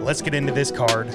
let's get into this card.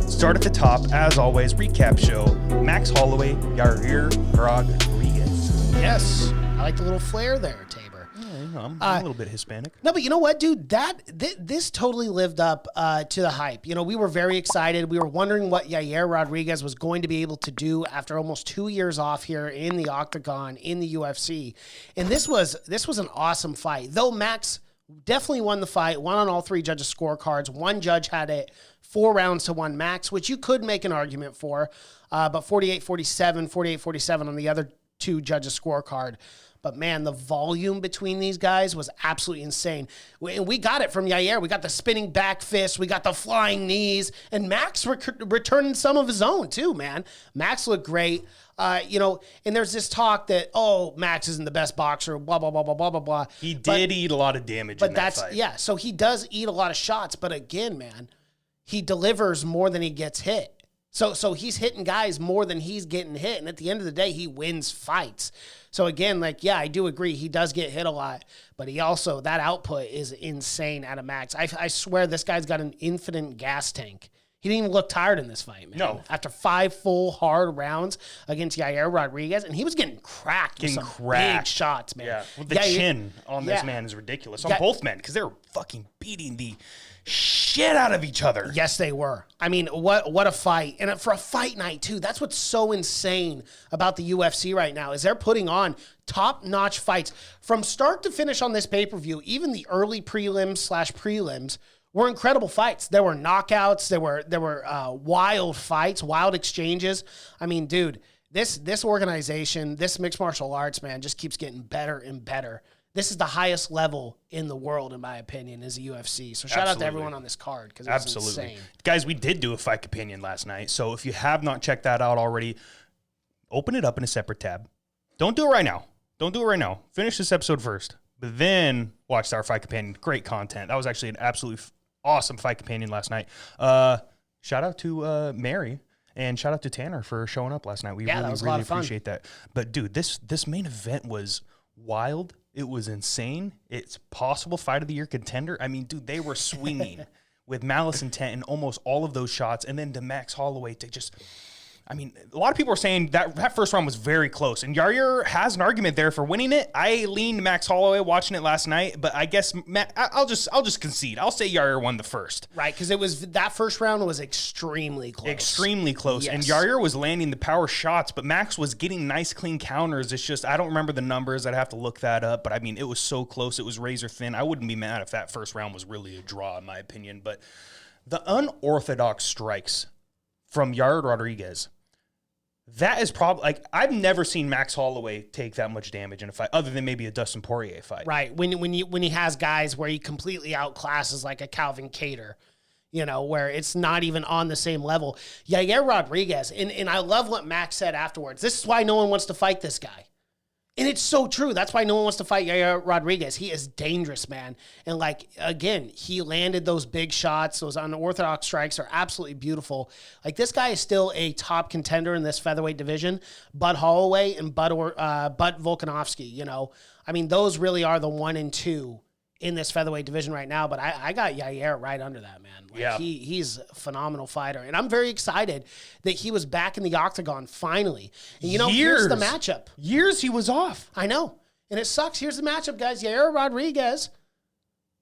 Start at the top, as always, recap show. Max Holloway, Yair Rodriguez. Yes, I like the little flair there, Tabor. Yeah, I'm a little bit Hispanic. No, but you know what, dude? This totally lived up to the hype. You know, we were very excited. We were wondering what Yair Rodriguez was going to be able to do after almost 2 years off here in the octagon in the UFC, and this was an awesome fight. Though Max definitely won the fight, won on all three judges' scorecards. One judge had it 4 rounds to 1 Max, which you could make an argument for, but 48-47, 48-47 on the other 2 judges' scorecard. But, man, the volume between these guys was absolutely insane. We got it from Yair. We got the spinning back fist. We got the flying knees. And Max returning some of his own, too, man. Max looked great. You know, and there's this talk that, oh, Max isn't the best boxer, blah, blah, blah, blah, blah, blah, blah. He did eat a lot of damage in that fight. Yeah, so he does eat a lot of shots. But, again, man, he delivers more than he gets hit. So he's hitting guys more than he's getting hit. And at the end of the day, he wins fights. So again, like, yeah, I do agree. He does get hit a lot, but he also, that output is insane out of Max. I swear this guy's got an infinite gas tank. He didn't even look tired in this fight, man. No. After 5 full hard rounds against Yair Rodriguez, and he was getting cracked with some big shots, man. Yeah, with the chin on this man is ridiculous. On both men, because they were fucking beating the shit out of each other. Yes, they were. I mean, what a fight. And for a fight night, too, that's what's so insane about the UFC right now is they're putting on top-notch fights. From start to finish on this pay-per-view, even the early prelims/prelims were incredible fights. There were knockouts. There were wild fights, wild exchanges. I mean, dude, this organization, this mixed martial arts, man, just keeps getting better and better. This is the highest level in the world, in my opinion, is the UFC. So shout out to everyone on this card because it was insane. Guys, we did do a fight opinion last night. So if you have not checked that out already, open it up in a separate tab. Don't do it right now. Finish this episode first, but then watch our fight companion. Great content. That was actually an absolutely awesome fight companion last night. Shout out to Mary and shout out to Tanner for showing up last night. We really appreciate that. But dude, this main event was wild. It was insane. It's possible fight of the year contender. I mean, dude, they were swinging with malice intent in almost all of those shots. And then to Max Holloway to just, I mean, a lot of people are saying that first round was very close. And Yair has an argument there for winning it. I leaned Max Holloway watching it last night, but I guess I'll just concede. I'll say Yair won the first. Right, because that first round was extremely close. Extremely close. Yes. And Yair was landing the power shots, but Max was getting nice, clean counters. It's just, I don't remember the numbers. I'd have to look that up. But, I mean, it was so close. It was razor thin. I wouldn't be mad if that first round was really a draw, in my opinion. But the unorthodox strikes from Yair Rodriguez, that is probably, like, I've never seen Max Holloway take that much damage in a fight, other than maybe a Dustin Poirier fight. Right. When he has guys where he completely outclasses like a Calvin Kattar, you know, where it's not even on the same level. Yair Rodriguez, and I love what Max said afterwards. This is why no one wants to fight this guy. And it's so true. That's why no one wants to fight Yair Rodriguez. He is dangerous, man. And, like, again, he landed those big shots. Those unorthodox strikes are absolutely beautiful. Like, this guy is still a top contender in this featherweight division. Bud Holloway and Bud Volkanovski, you know. I mean, those really are the 1 and 2 in this featherweight division right now. But I got Yair right under that, man. Like, yeah. He's a phenomenal fighter. And I'm very excited that he was back in the octagon finally. And, you know, here's the matchup. Years he was off. I know. And it sucks. Here's the matchup, guys. Yair Rodriguez.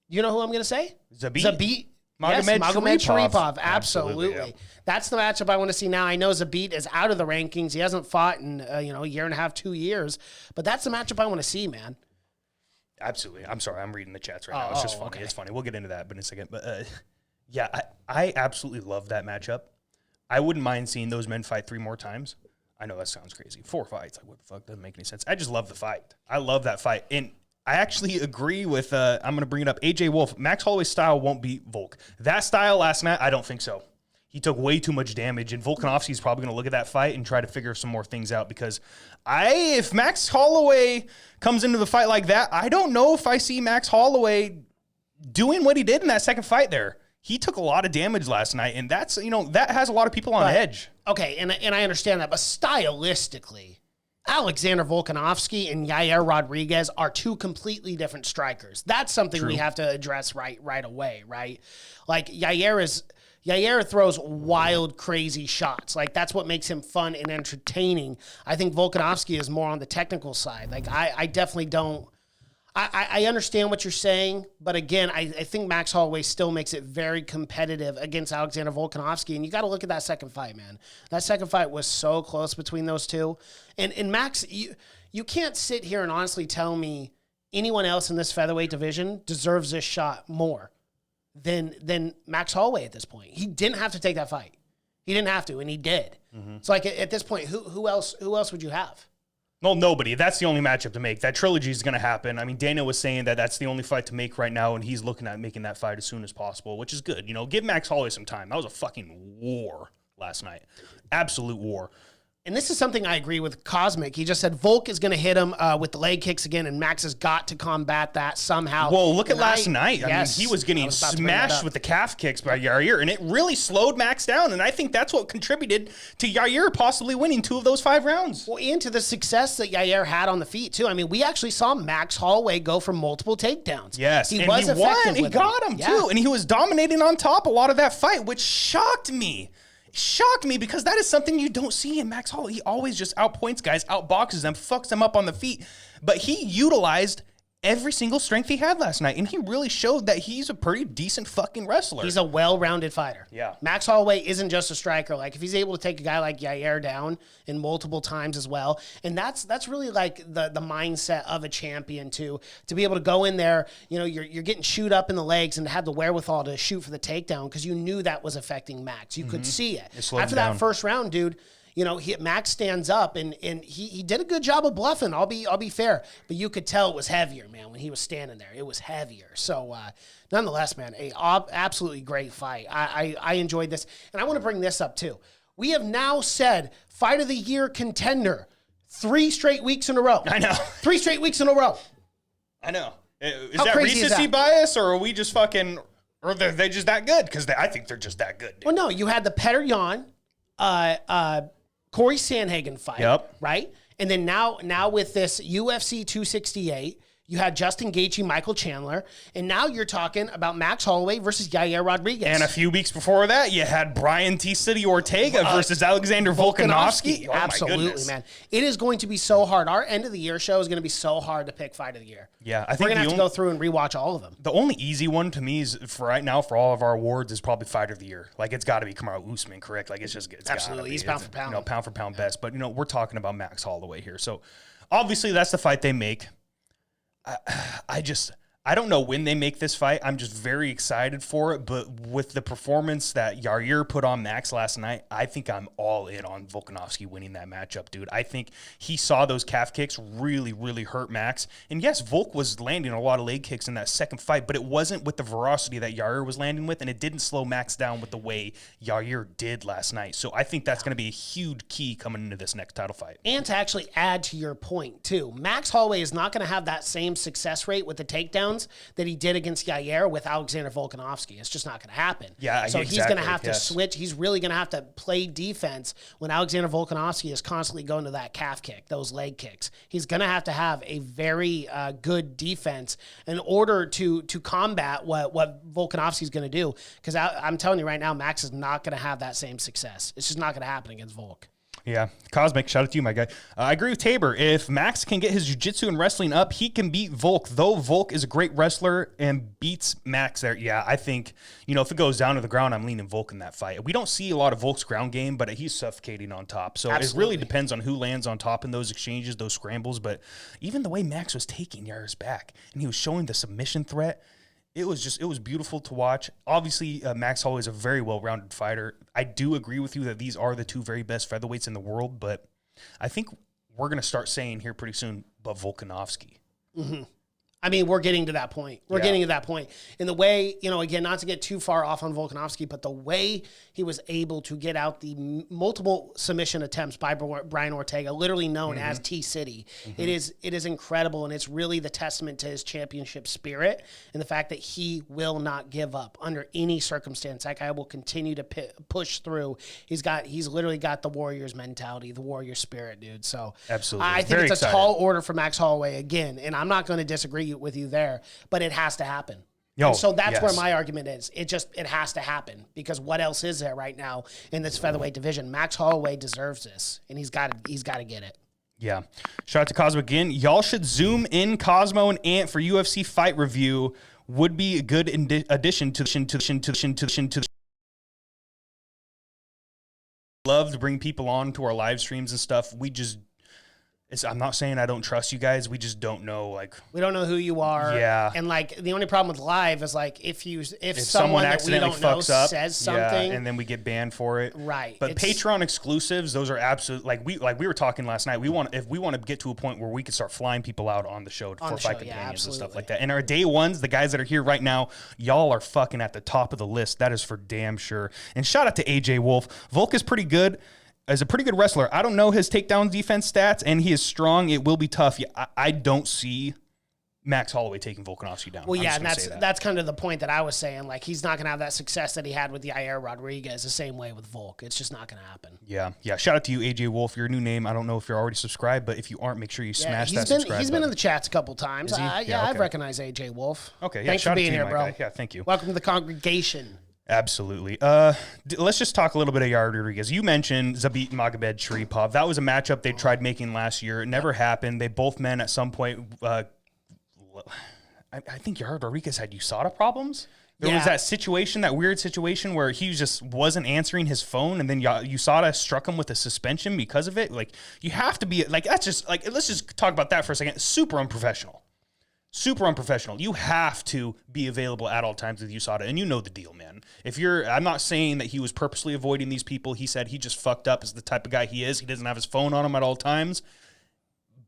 You know who I'm going to say? Zabit. Magomed Sharipov. Absolutely. Absolutely, yeah. That's the matchup I want to see now. I know Zabit is out of the rankings. He hasn't fought in, a year and a half, 2 years. But that's the matchup I want to see, man. Absolutely. I'm sorry. I'm reading the chats right now. It's just funny. Okay. It's funny. We'll get into that in a second. But, yeah, I absolutely love that matchup. I wouldn't mind seeing those men fight 3 more times. I know that sounds crazy. 4 fights. Like, what the fuck? Doesn't make any sense. I just love the fight. I love that fight. And I actually agree with, I'm going to bring it up, AJ Wolf. Max Holloway's style won't beat Volk. That style last night, I don't think so. He took way too much damage, and Volkanovski's probably going to look at that fight and try to figure some more things out because if Max Holloway comes into the fight like that, I don't know if I see Max Holloway doing what he did in that second fight there. He took a lot of damage last night, and that's, that has a lot of people on edge. Okay, and I understand that, but stylistically, Alexander Volkanovski and Yair Rodriguez are 2 completely different strikers. That's something we have to address right away, right? Like, Yair is Yair throws wild, crazy shots. Like, that's what makes him fun and entertaining. I think Volkanovski is more on the technical side. Like, I definitely don't. I understand what you're saying, but again, I think Max Holloway still makes it very competitive against Alexander Volkanovski. And you got to look at that second fight, man. That second fight was so close between those two. And Max, you can't sit here and honestly tell me anyone else in this featherweight division deserves this shot more than Max Holloway at this point. He didn't have to take that fight. He didn't have to, and he did. Mm-hmm. So, like, at this point, who else would you have? Well, nobody. That's the only matchup to make. That trilogy is going to happen. I mean, Dana was saying that that's the only fight to make right now, and he's looking at making that fight as soon as possible, which is good. You know, give Max Holloway some time. That was a fucking war last night. Absolute war. And this is something I agree with Cosmic. He just said Volk is going to hit him with the leg kicks again, and Max has got to combat that somehow. Well, look at last night. Yes, I mean, he was getting smashed with the calf kicks by Yair, and it really slowed Max down. And I think that's what contributed to Yair possibly winning 2 of those 5 rounds. Well, and to the success that Yair had on the feet, too. I mean, we actually saw Max Holloway go for multiple takedowns. Yes, he was effective. He got him, too. And he was dominating on top a lot of that fight, which shocked me. Because that is something you don't see in Max Holloway. He always just outpoints guys, outboxes them, fucks them up on the feet. But he utilized every single strength he had last night, and he really showed that he's a pretty decent fucking wrestler. He's a well-rounded fighter. Yeah. Max Holloway isn't just a striker. Like, if he's able to take a guy like Yair down in multiple times as well, and that's really like the mindset of a champion to be able to go in there, you know, you're getting shoot up in the legs and have the wherewithal to shoot for the takedown because you knew that was affecting Max. You could see it. After that first round, dude, you know, Max stands up and he did a good job of bluffing. I'll be fair, but you could tell it was heavier, man, when he was standing there. It was heavier. So, nonetheless, man, absolutely great fight. I enjoyed this, and I want to bring this up too. We have now said Fight of the Year contender 3 straight weeks in a row. I know. 3 straight weeks in a row. I know. Is that recency bias, or are we just fucking, or are they just that good? Because I think they're just that good, dude. Well, no, you had the Petr Yan, Corey Sandhagen fight, yep. Right? And then now with this UFC 268, you had Justin Gaethje, Michael Chandler, and now you're talking about Max Holloway versus Yair Rodriguez. And a few weeks before that, you had Brian T. City Ortega versus Alexander Volkanovski. Oh, absolutely, man. It is going to be so hard. Our end of the year show is going to be so hard to pick Fight of the Year. Yeah, I think we're going to have to go through and rewatch all of them. The only easy one to me is for right now for all of our awards is probably Fight of the Year. Like, it's got to be Kamaru Usman, correct? Like, it's absolutely. He's pound for pound. You know, pound for pound best. But, you know, we're talking about Max Holloway here. So, obviously, that's the fight they make. I don't know when they make this fight. I'm just very excited for it. But with the performance that Yair put on Max last night, I think I'm all in on Volkanovski winning that matchup, dude. I think he saw those calf kicks really, really hurt Max. And yes, Volk was landing a lot of leg kicks in that second fight, but it wasn't with the ferocity that Yair was landing with, and it didn't slow Max down with the way Yair did last night. So I think that's going to be a huge key coming into this next title fight. And to actually add to your point, too, Max Holloway is not going to have that same success rate with the takedowns that he did against Yair with Alexander Volkanovski. It's just not going to happen. Yeah, so exactly. He's going to have to switch. He's really going to have to play defense when Alexander Volkanovski is constantly going to that calf kick, those leg kicks. He's going to have a very good defense in order to combat what Volkanovski's going to do. Because I'm telling you right now, Max is not going to have that same success. It's just not going to happen against Volk. Yeah, Cosmic, shout out to you, my guy. I agree with Tabor. If Max can get his jiu-jitsu and wrestling up, he can beat Volk. Though Volk is a great wrestler and beats Max there, yeah, I think, you know, if it goes down to the ground, I'm leaning Volk in that fight. We don't see a lot of Volk's ground game, but he's suffocating on top. So Absolutely. It really depends on who lands on top in those exchanges, those scrambles. But even the way Max was taking Yair's back, and he was showing the submission threat, it was beautiful to watch. Obviously, Max Holloway is a very well-rounded fighter. I do agree with you that these are the 2 very best featherweights in the world, but I think we're going to start saying here pretty soon, but Volkanovski. Mm-hmm. I mean, we're getting to that point. We're getting to that point. In the way, you know, again, not to get too far off on Volkanovski, but the way he was able to get out the multiple submission attempts by Brian Ortega, literally known as T-City, it is incredible, and it's really the testament to his championship spirit and the fact that he will not give up under any circumstance. That guy will continue to push through. He's literally got the Warriors mentality, the Warrior spirit, dude. So absolutely, I think very it's excited. A tall order for Max Holloway again, and I'm not going to disagree with you there, but it has to happen. And so that's where my argument is. It has to happen because what else is there right now in this featherweight division? Max Holloway deserves this, and he's got to get it. Yeah. Shout out to Cosmo again. Y'all should zoom in Cosmo and Ant for UFC fight review. Would be a good addition to the love to bring people on to our live streams and stuff. I'm not saying I don't trust you guys. We just don't know. Like, we don't know who you are. Yeah. And like the only problem with live is like if someone that we don't know says something, and then we get banned for it. Right. But Patreon exclusives, those are absolute. Like we were talking last night. If we want to get to a point where we can start flying people out on the show for fight companions and stuff like that. And our day ones, the guys that are here right now, y'all are fucking at the top of the list. That is for damn sure. And shout out to AJ Wolf. Volk is pretty good. Is a pretty good wrestler. I don't know his takedown defense stats, and he is strong. It will be tough. Yeah, I don't see Max Holloway taking Volkanovski down. Well, yeah, and that's kind of the point that I was saying. Like, he's not going to have that success that he had with Yair Rodriguez the same way with Volk. It's just not going to happen. Yeah. Shout out to you, AJ Wolf. Your new name. I don't know if you're already subscribed, but if you aren't, make sure you smash that subscribe button. He's been in the chats a couple times. I've recognized AJ Wolf. Okay, thanks for being here, bro. Yeah, thank you. Welcome to the congregation. Absolutely. Let's just talk a little bit of Yair Rodriguez. You mentioned Zabit Magomed-Sharipov. That was a matchup they tried making last year. It never happened. They both men at some point. I think Yair Rodriguez had USADA problems. There was that weird situation where he just wasn't answering his phone, and then USADA struck him with a suspension because of it. Like, you have to be like, that's just like, let's just talk about that for a second. Super unprofessional. Super unprofessional. You have to be available at all times with USADA, and you know the deal, man. I'm not saying that he was purposely avoiding these people. He said he just fucked up as the type of guy he is. He doesn't have his phone on him at all times.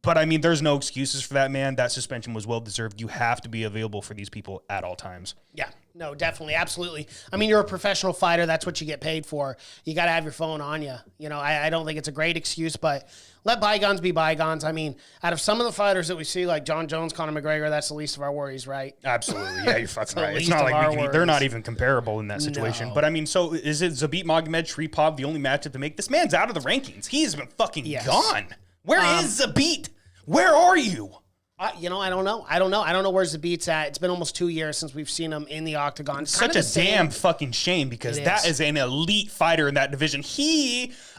But, I mean, there's no excuses for that, man. That suspension was well-deserved. You have to be available for these people at all times. Yeah, no, definitely, absolutely. I mean, you're a professional fighter. That's what you get paid for. You got to have your phone on you. You know, I don't think it's a great excuse, but let bygones be bygones. I mean, out of some of the fighters that we see, like John Jones, Conor McGregor, that's the least of our worries, right? Absolutely. Yeah, you're fucking right. It's not like they're not even comparable in that situation. No. But, I mean, so is it Zabit Magomed-Sharipov the only matchup to make? This man's out of the rankings. He has been fucking gone. Where is Zabit? Where are you? I don't know. I don't know where Zabit's at. It's been almost 2 years since we've seen him in the octagon. It's such a damn fucking shame because that is an elite fighter in that division.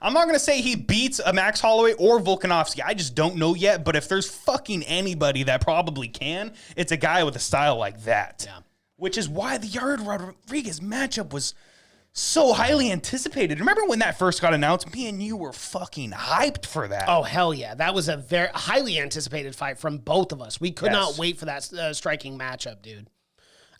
I'm not going to say he beats a Max Holloway or Volkanovski. I just don't know yet. But if there's fucking anybody that probably can, it's a guy with a style like that. Yeah. Which is why the Yair Rodriguez matchup was so highly anticipated. Remember when that first got announced? Me and you were fucking hyped for that. Oh, hell yeah. That was a very highly anticipated fight from both of us. We could not wait for that striking matchup, dude.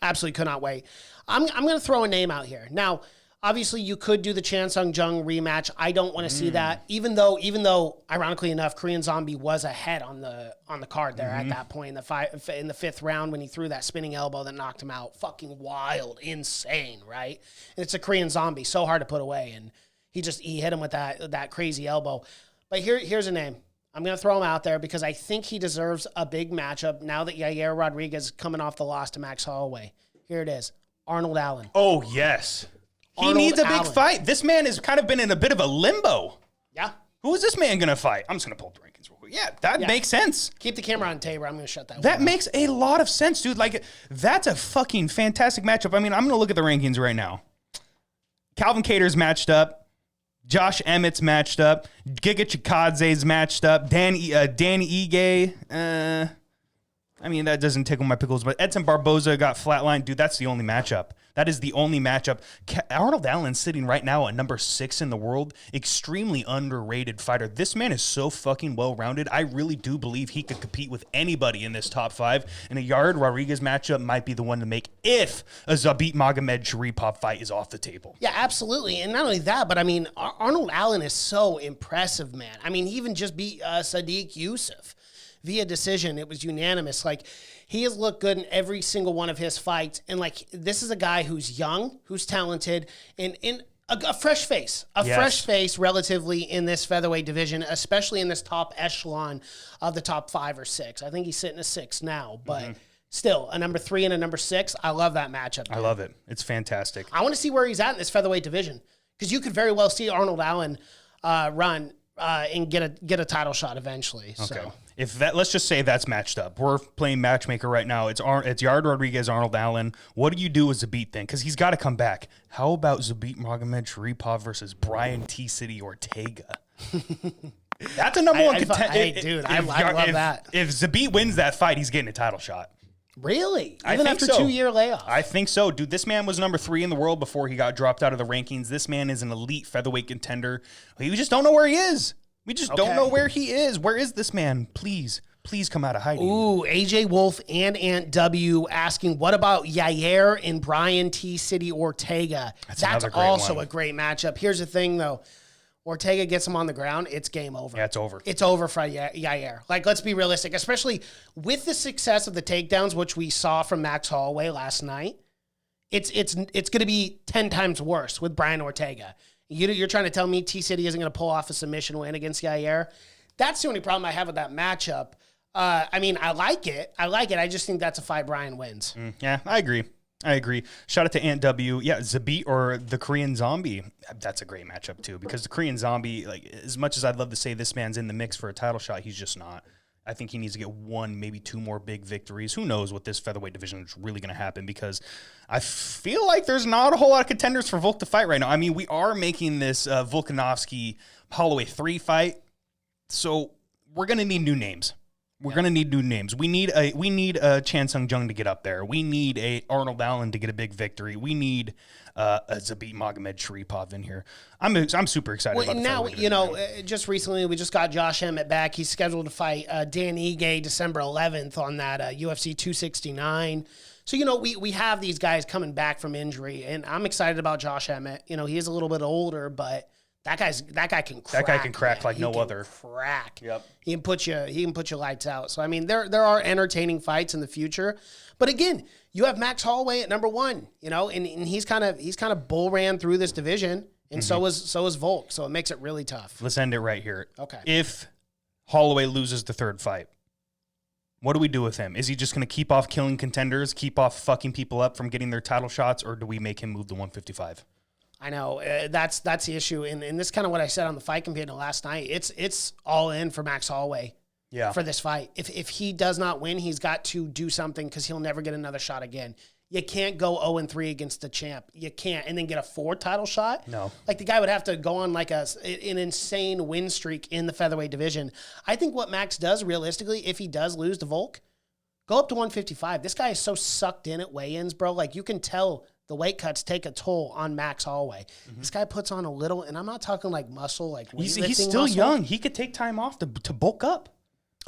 Absolutely could not wait. I'm going to throw a name out here. Now, obviously, you could do the Chan Sung Jung rematch. I don't want to see that, even though, ironically enough, Korean Zombie was ahead on the card there at that point in the fifth round when he threw that spinning elbow that knocked him out. Fucking wild, insane, right? And it's a Korean Zombie, so hard to put away, and he hit him with that crazy elbow. But here's a name. I'm going to throw him out there because I think he deserves a big matchup now that Yair Rodriguez is coming off the loss to Max Holloway. Here it is, Arnold Allen. Oh, yes. He needs a big fight. This man has kind of been in a bit of a limbo. Yeah. Who is this man going to fight? I'm just going to pull up the rankings real quick. Yeah, that makes sense. Keep the camera on Tabor. I'm going to shut that That makes a lot of sense, dude. Like, that's a fucking fantastic matchup. I mean, I'm going to look at the rankings right now. Calvin Kattar's matched up. Josh Emmett's matched up. Giga Chikadze's matched up. Danny Ige. I mean, that doesn't tickle my pickles, but Edson Barboza got flatlined. Dude, that's the only matchup. That is the only matchup. Arnold Allen's sitting right now at number 6 in the world. Extremely underrated fighter. This man is so fucking well-rounded. I really do believe he could compete with anybody in this top 5. And a Yair Rodriguez matchup might be the one to make if a Zabit Magomed-Sharipov fight is off the table. Yeah, absolutely. And not only that, but I mean, Arnold Allen is so impressive, man. I mean, he even just beat Sadiq Youssef via decision. It was unanimous. Like, he has looked good in every single one of his fights. And, like, this is a guy who's young, who's talented, and in a fresh face. Fresh face relatively in this featherweight division, especially in this top echelon of the top 5 or 6. I think he's sitting at 6 now, but still, a number 3 and a number 6. I love that matchup. I love it. It's fantastic. I want to see where he's at in this featherweight division because you could very well see Arnold Allen run and get a title shot eventually. Okay. So. If that, let's just say that's matched up. We're playing matchmaker right now. It's Yair Rodriguez, Arnold Allen. What do you do with Zabit then? Because he's got to come back. How about Zabit Magomed versus Brian T. City Ortega? That's a number one contender. Hey, dude, I love that. If Zabit wins that fight, he's getting a title shot. Really? I Even think after so. 2-year layoff? I think so. Dude, this man was number 3 in the world before he got dropped out of the rankings. This man is an elite featherweight contender. We just don't know where he is. We just don't know where he is. Where is this man? Please come out of hiding. Ooh, AJ Wolf and Ant W asking, what about Yair and Brian T. City Ortega? That's also a great matchup. Here's the thing, though. Ortega gets him on the ground, it's game over. Yeah, it's over. It's over for Yair. Like, let's be realistic, especially with the success of the takedowns, which we saw from Max Holloway last night. It's going to be 10 times worse with Brian Ortega. You're trying to tell me T-City isn't going to pull off a submission win against Yair? That's the only problem I have with that matchup. I mean, I like it. I just think that's a fight Brian wins. Yeah, I agree. Shout out to Ant W. Yeah, Zabit or the Korean Zombie. That's a great matchup too, because the Korean Zombie, like, as much as I'd love to say this man's in the mix for a title shot, he's just not. I think he needs to get 1, maybe 2 more big victories. Who knows what this featherweight division is really going to happen, because I feel like there's not a whole lot of contenders for Volk to fight right now. I mean, we are making this Volkanovski Holloway 3 fight, so we're going to need new names. We're going to need new names. We need a Chan Sung Jung to get up there. We need a Arnold Allen to get a big victory. We need a Zabit Magomed in here. I'm super excited about the now, just recently we just got Josh Emmett back. He's scheduled to fight Dan Ige December 11th on that UFC 269. So, we have these guys coming back from injury, and I'm excited about Josh Emmett. He is a little bit older, but that guy can crack. That guy can crack, man. Like no other. Crack. Yep. He can put you lights out. So I mean, there are entertaining fights in the future. But again, you have Max Holloway at number 1, and he's kind of bull ran through this division, and so is Volk. So it makes it really tough. Let's end it right here. Okay. If Holloway loses the 3rd fight, what do we do with him? Is he just going to keep off killing contenders, keep off fucking people up from getting their title shots, or do we make him move to 155? I know that's the issue, and this is kind of what I said on the Fight Companion last night. It's all in for Max Holloway. Yeah. For this fight, if he does not win, he's got to do something, because he'll never get another shot again. You can't go 0-3 against the champ. You can't, and then get a 4th title shot. No, like the guy would have to go on like an insane win streak in the featherweight division. I think what Max does realistically, if he does lose to Volk, go up to 155. This guy is so sucked in at weigh-ins, bro. Like, you can tell the weight cuts take a toll on Max Holloway. This guy puts on a little, and I'm not talking like muscle, like weightlifting. He's still muscle. young. He could take time off to bulk up.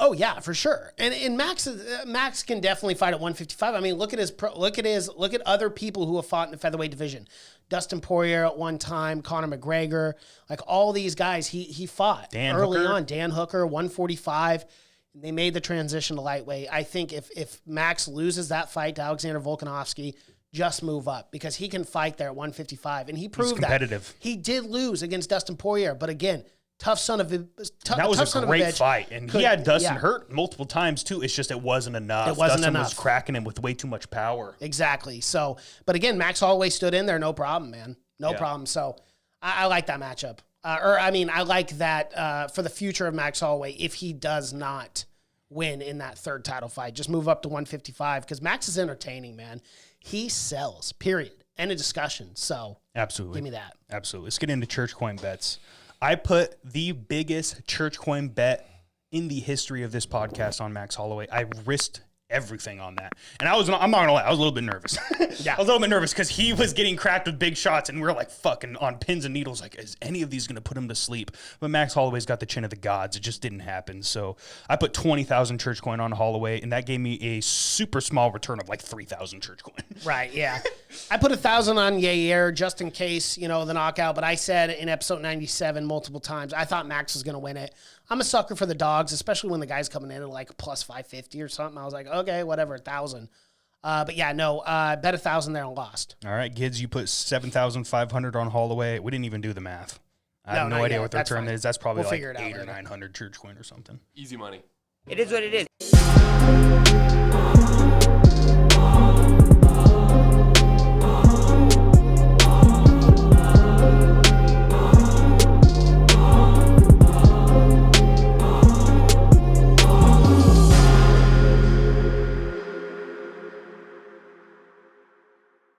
Oh yeah, for sure. And Max can definitely fight at 155. I mean, look at other people who have fought in the featherweight division. Dustin Poirier at one time, Conor McGregor, like all these guys he fought early on. Dan Hooker, 145. And they made the transition to lightweight. I think if Max loses that fight to Alexander Volkanovski, just move up, because he can fight there at 155. And he proved competitive. He did lose against Dustin Poirier, but again, tough son of a that was a great fight, and he had Dustin hurt multiple times too. It's just it wasn't enough. Dustin was cracking him with way too much power. Exactly. So, but again, Max Holloway stood in there, no problem, man, no problem. So, I like that matchup. I like that for the future of Max Holloway if he does not win in that 3rd title fight. Just move up to 155, because Max is entertaining, man. He sells. Period. End of discussion. So, absolutely, give me that. Absolutely. Let's get into church coin bets. I put the biggest church coin bet in the history of this podcast on Max Holloway. I risked everything on that. And I'm not going to lie, I was a little bit nervous. Yeah. I was a little bit nervous because he was getting cracked with big shots, and we were like fucking on pins and needles. Like, is any of these going to put him to sleep? But Max Holloway's got the chin of the gods. It just didn't happen. So I put 20,000 church coin on Holloway, and that gave me a super small return of like 3,000 church coin. Right, yeah. I put 1,000 on Yair just in case, the knockout. But I said in episode 97 multiple times, I thought Max was going to win it. I'm a sucker for the dogs, especially when the guy's coming in at like plus 550 or something. I was like, okay, whatever, 1,000. But yeah, no, bet 1,000 there and lost. All right, Gids, you put 7,500 on Holloway. We didn't even do the math. I have no idea what the return is. That's probably like 800 or 900 church coin or something. Easy money. It is what it is.